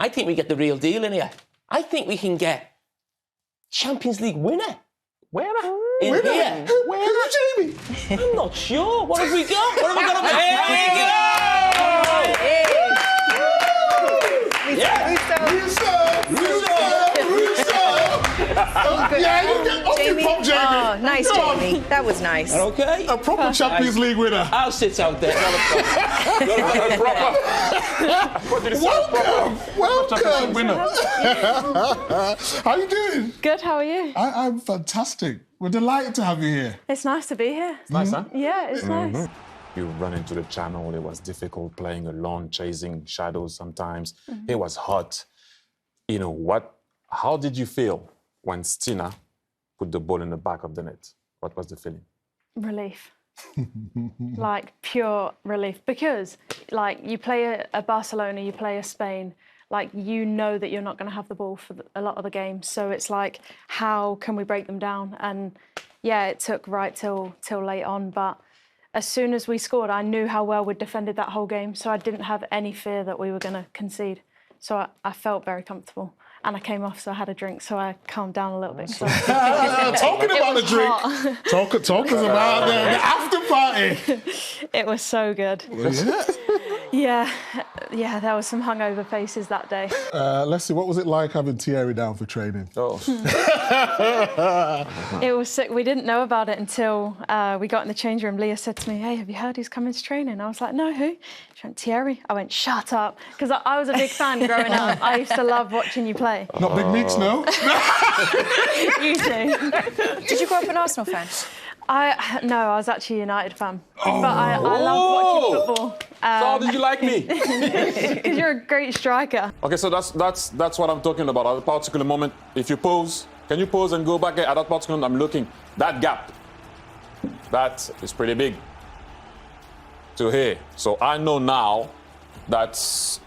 I think we get the real deal in here. I think we can get Champions League winner. Where? In here. Who's Jamie? I'm not sure. What have we got? What have we got up here? Here we go! Jamie. Oh, nice, Jamie. That was nice. Okay. A proper Champions League winner. I'll sit out there. Not a problem. Welcome. Winner. How you doing? Good, how are you? I'm fantastic. We're delighted to have you here. It's nice to be here. Nice, huh? Yeah, it's nice. You run into the channel, it was difficult playing alone, chasing shadows sometimes. It was hot. You know, how did you feel when Stina put the ball in the back of the net? What was the feeling? Relief. Like, pure relief. Because, like, you play a Barcelona, you play a Spain, like, you know that you're not going to have the ball for a lot of the games. So it's like, how can we break them down? And, yeah, it took right till late on, but as soon as we scored, I knew how well we'd defended that whole game, so I didn't have any fear that we were going to concede. So I felt very comfortable. And I came off, so I had a drink, so I calmed down a little bit. So Talking about the drink, talk us about the after party. it was so good. Yeah, there was some hungover faces that day. Let's see, what was it like having Thierry down for training? It was sick. We didn't know about it until we got in the change room. Leah said to me, "Hey, have you heard he's coming to training?" I was like, "No, who?" She went, "Thierry." I went, "Shut up," because I was a big fan growing up. I used to love watching you play. Not Big Meeks, no? You too. Did you grow up an Arsenal fan? No, I was actually a United fan. But I love watching football. So how did you like me? Because you're a great striker. Okay, so that's what I'm talking about. At a particular moment, if you pause, can you pause and go back at that particular moment? I'm looking. That gap, that is pretty big to here. So I know now that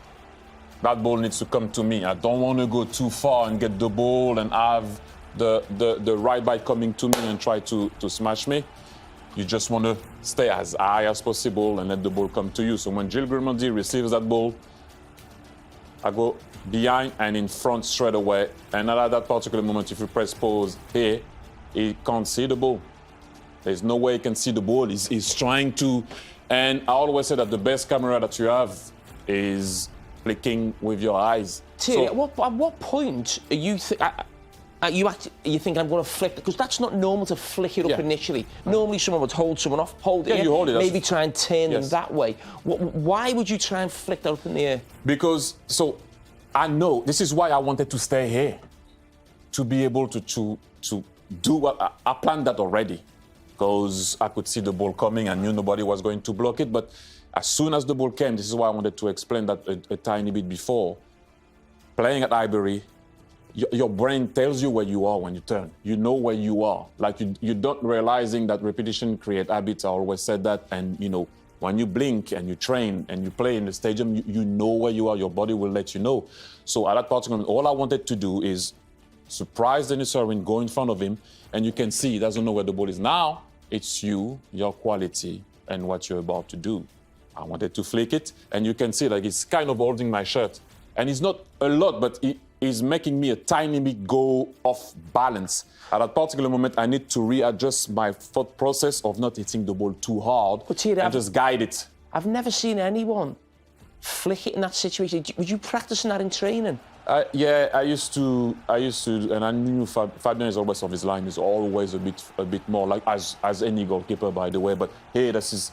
ball needs to come to me. I don't want to go too far and get the ball and have the right back coming to me and try to smash me. You just want to stay as high as possible and let the ball come to you. So when Gilles Grimaldi receives that ball, I go behind and in front straight away. And at that particular moment, if you press pause here, he can't see the ball. There's no way he can see the ball. He's trying to. And I always say that the best camera that you have is flicking with your eyes. Thierry, at what point are you you think I'm going to flick? Because that's not normal to flick it up initially. Normally someone would hold someone off, hold it, you hold it. maybe try and turn them that way. Why would you try and flick that up in the air? Because, so, I know, this is why I wanted to stay here. To be able to do what, I planned that already. Because I could see the ball coming, I knew nobody was going to block it, but as soon as the ball came, this is why I wanted to explain that a tiny bit before. Playing at Highbury, your brain tells you where you are when you turn. You know where you are. Like you don't realizing that repetition creates habits. I always said that. And you know, when you blink and you train and you play in the stadium, you know where you are. Your body will let you know. So at that particular moment, all I wanted to do is surprise Denis Irwin, go in front of him, and you can see he doesn't know where the ball is. Now it's you, your quality, and what you're about to do. I wanted to flick it, and you can see like he's kind of holding my shirt. And it's not a lot, but he's making me a tiny bit go off balance. At that particular moment, I need to readjust my thought process of not hitting the ball too hard and just guide it. I've never seen anyone flick it in that situation. Would you practicing that in training? Yeah, I used to, and I knew Fabien is always off his line. He's always a bit more like as any goalkeeper, by the way. But here, this is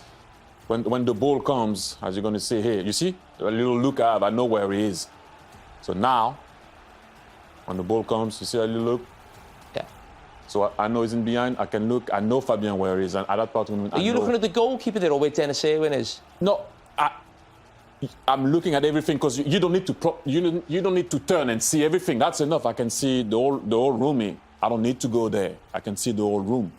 when the ball comes, as you're going to see here. You see a little look I have. I know where he is. So now, when the ball comes, you see a little look. Yeah. So I know he's in behind. I can look. I know Fabien where he is, and at that part of the moment, are you looking at the goalkeeper there, or where Denis Irwin is? No. I'm looking at everything because you don't need to you don't need to turn and see everything. That's enough. I can see the whole room. I don't need to go there. I can see the whole room.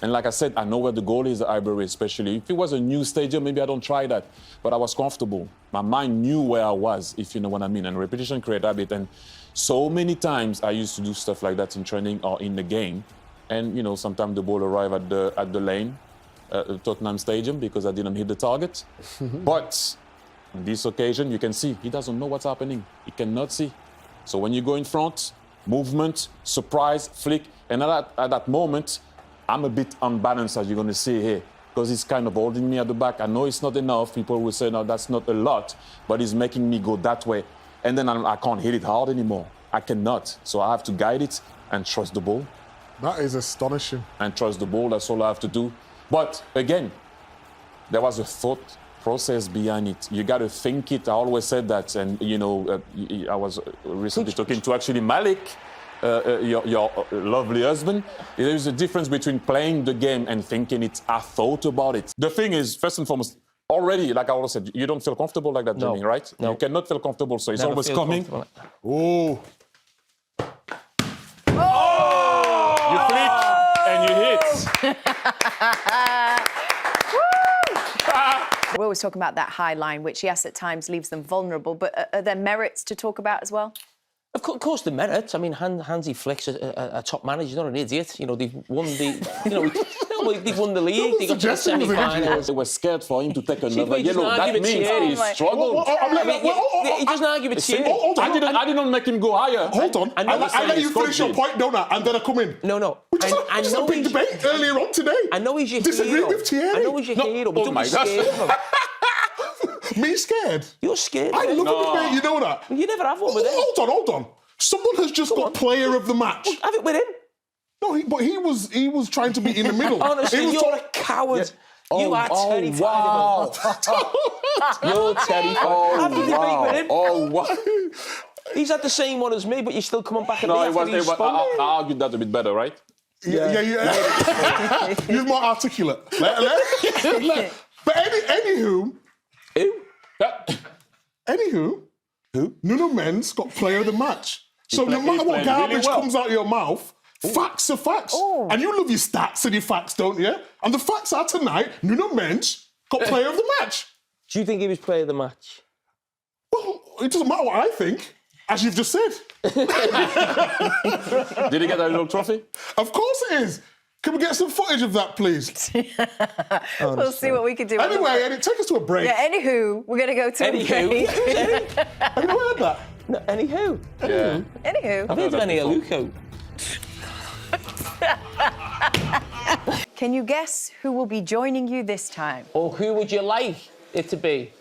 And like I said, I know where the goal is at Highbury, especially. If it was a new stadium, maybe I don't try that. But I was comfortable. My mind knew where I was, if you know what I mean. And repetition creates habit. And so many times I used to do stuff like that in training or in the game. And, you know, sometimes the ball arrived at the lane, Tottenham Stadium, because I didn't hit the target. But On this occasion, you can see he doesn't know what's happening. He cannot see. So when you go in front, movement, surprise, flick, and at that moment, I'm a bit unbalanced, as you're going to see here, because he's kind of holding me at the back. I know it's not enough. People will say, no, that's not a lot, but he's making me go that way. And then I can't hit it hard anymore. I cannot. So I have to guide it and trust the ball. That is astonishing. And trust the ball, that's all I have to do. But again, there was a thought process behind it. You got to think it. I always said that. And, you know, I was recently talking to actually Malik, your lovely husband. There's a difference between playing the game and thinking it. I thought about it. The thing is, first and foremost, already, like I always said, you don't feel comfortable like that, Jamie, right? No. You cannot feel comfortable, so it's Never always feel coming. Oh. You flick and you hit. We're always talking about that high line, which, yes, at times leaves them vulnerable, but are there merits to talk about as well? Of course, the merits. I mean, Hansi Flick's a top manager. He's not an idiot. You know, they've won the. You know, they've won the league. They got to the semi-finals. They were scared for him to take See, another but he doesn't yellow. argue That with means Thierry. he struggled. He doesn't argue with Thierry. I didn't make him go higher. Hold on. I let you finish your point, don't I? And then I come in. No. We just had a big debate earlier on today. I know he's your Disagree hero. with Thierry. I know he's your hero, but oh don't my be gosh. scared of him. Me scared? You're scared. I of him. love a debate, you know that. You never have one with him. Hold on. Someone has just got player of the match. Have it with him. No, but he was trying to be in the middle. Honestly, He was you're a coward. You are terrified wow. of him. You're terrified. Have the debate with him. Oh, wow. He's had the same one as me, but you're still coming back at No, me it after was, he's spun. I argued that a bit better, right? Yeah. He was more articulate. But anywho, Who? Nuno Mendes got player of the match. So no matter what played garbage really well. comes out of your mouth, facts are facts. And you love your stats and your facts, don't you? And the facts are tonight, Nuno Mendes got player of the match. Do you think he was player of the match? Well, it doesn't matter what I think, as you've just said. Did he get a little trophy? Of course it is. Can we get some footage of that, please? We'll see what we can do. Anyway, and take us to a break. Yeah, anywho, we're going to go to a break. Have you not heard that? No, anywho. Yeah. Anywho. I've heard of any Aluko. Can you guess who will be joining you this time? Or who would you like it to be?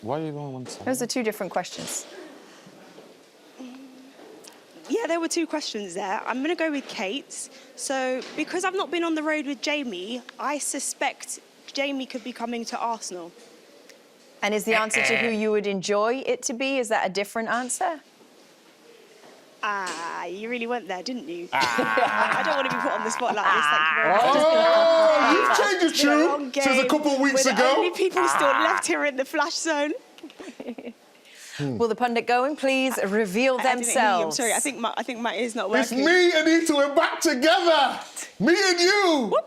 Why are you going one side? Those are two different questions. Yeah, there were two questions there. I'm going to go with Kate. So, because I've not been on the road with Jamie, I suspect Jamie could be coming to Arsenal. And is the answer to who you would enjoy it to be, is that a different answer? You really went there, didn't you? I don't want to be put on the spot like this. Thank you very much. Oh, you've changed your tune since a couple of weeks We're the ago. only people still left here in the flash zone. Will the pundit going, please reveal I didn't hear you. I'm themselves? sorry, I think my ear's not It's working. me and Anita, we're back together. Me and you.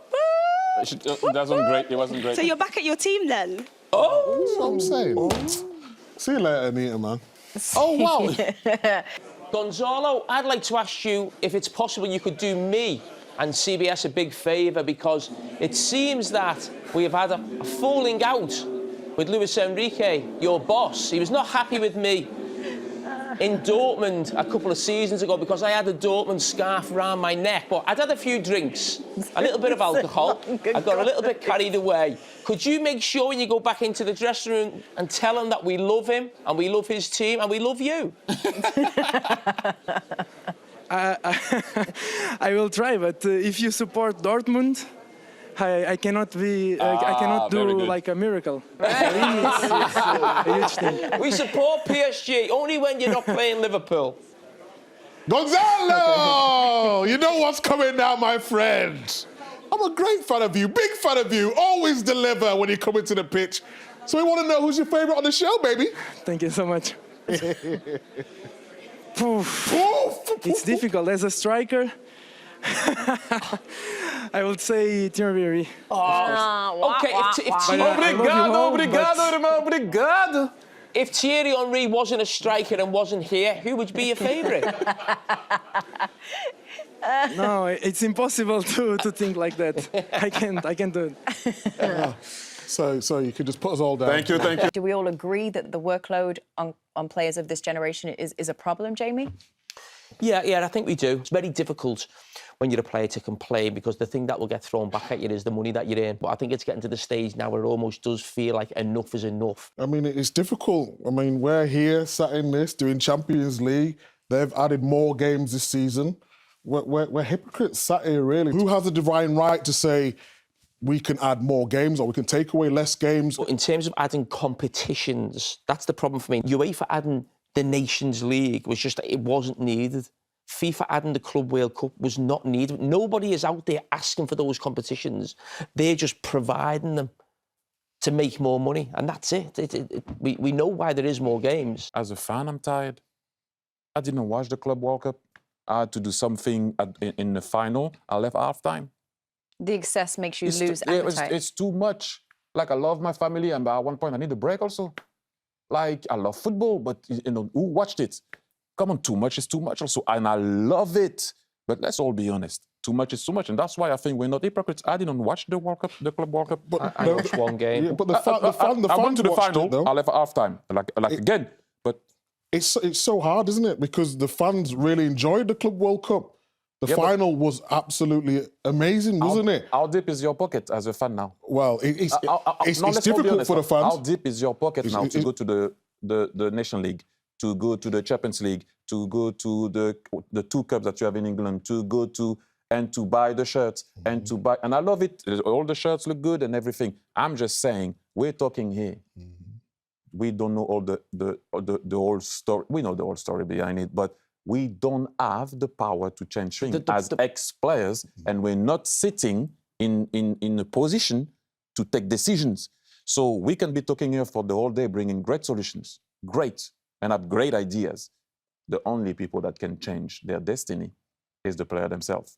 It wasn't great. It wasn't great. So you're back at your team then? That's what I'm saying. See you later, Anita, man. Oh, wow. Gonzalo, I'd like to ask you if it's possible you could do me and CBS a big favour, because it seems that we have had a falling out with Luis Enrique, your boss. He was not happy with me in Dortmund a couple of seasons ago because I had a Dortmund scarf round my neck, but I'd had a few drinks, a little bit of alcohol. I got a little bit carried away. Could you make sure when you go back into the dressing room and tell him that we love him and we love his team and we love you? I will try, but if you support Dortmund, I cannot be. I cannot do like a miracle. For me, it's a huge thing. We support PSG only when you're not playing Liverpool. Gonzalo! You know what's coming now, my friend. I'm a great fan of you, big fan of you. Always deliver when you come into the pitch. So we want to know who's your favourite on the show, baby. Thank you so much. It's difficult as a striker. I would say Thierry Henry. Okay, Obrigado. if Thierry Henry wasn't a striker and wasn't here, who would be your favourite? No, it's impossible to think like that. I can't do it. So you could just put us all down. Thank you, thank you. Do we all agree that the workload on players of this generation is a problem, Jamie? Yeah, I think we do. It's very difficult when you're a player to complain because the thing that will get thrown back at you is the money that you're in. But I think it's getting to the stage now where it almost does feel like enough is enough. I mean, it's difficult. I mean, we're here, sat in this, doing Champions League. They've added more games this season. We're hypocrites sat here, really. Who has the divine right to say we can add more games or we can take away less games? But in terms of adding competitions, that's the problem for me. UEFA adding the Nations League was just, it wasn't needed. FIFA adding the Club World Cup was not needed. Nobody is out there asking for those competitions. They're just providing them to make more money, and that's it. We know why there is more games. As a fan, I'm tired. I didn't watch the Club World Cup. I had to do something in the final. I left half-time. The excess makes you lose appetite. It's too much. Like, I love my family, and at one point I need a break also. Like, I love football, but, you know, who watched it? Come on, too much is too much also. And I love it. But let's all be honest. Too much is too much. And that's why I think we're not hypocrites. I didn't watch the World Cup, the Club World Cup. But I watched one game. Yeah, but the fans I went to the watched final. it, though. I left at half-time. Again, but... It's so hard, isn't it? Because the fans really enjoyed the Club World Cup. The final was absolutely amazing, wasn't it? How deep is your pocket as a fan now? Well, it's let's difficult for the fans. How deep is your pocket now to go to the Nation League, to go to the Champions League, to go to the two cups that you have in England, to go to and to buy the shirts and to buy, and I love it. All the shirts look good and everything. I'm just saying, we're talking here. We don't know all the whole story. We know the whole story behind it, but we don't have the power to change things as ex-players, and we're not sitting in a position to take decisions. So we can be talking here for the whole day, bringing great solutions, and have great ideas. The only people that can change their destiny is the player themselves.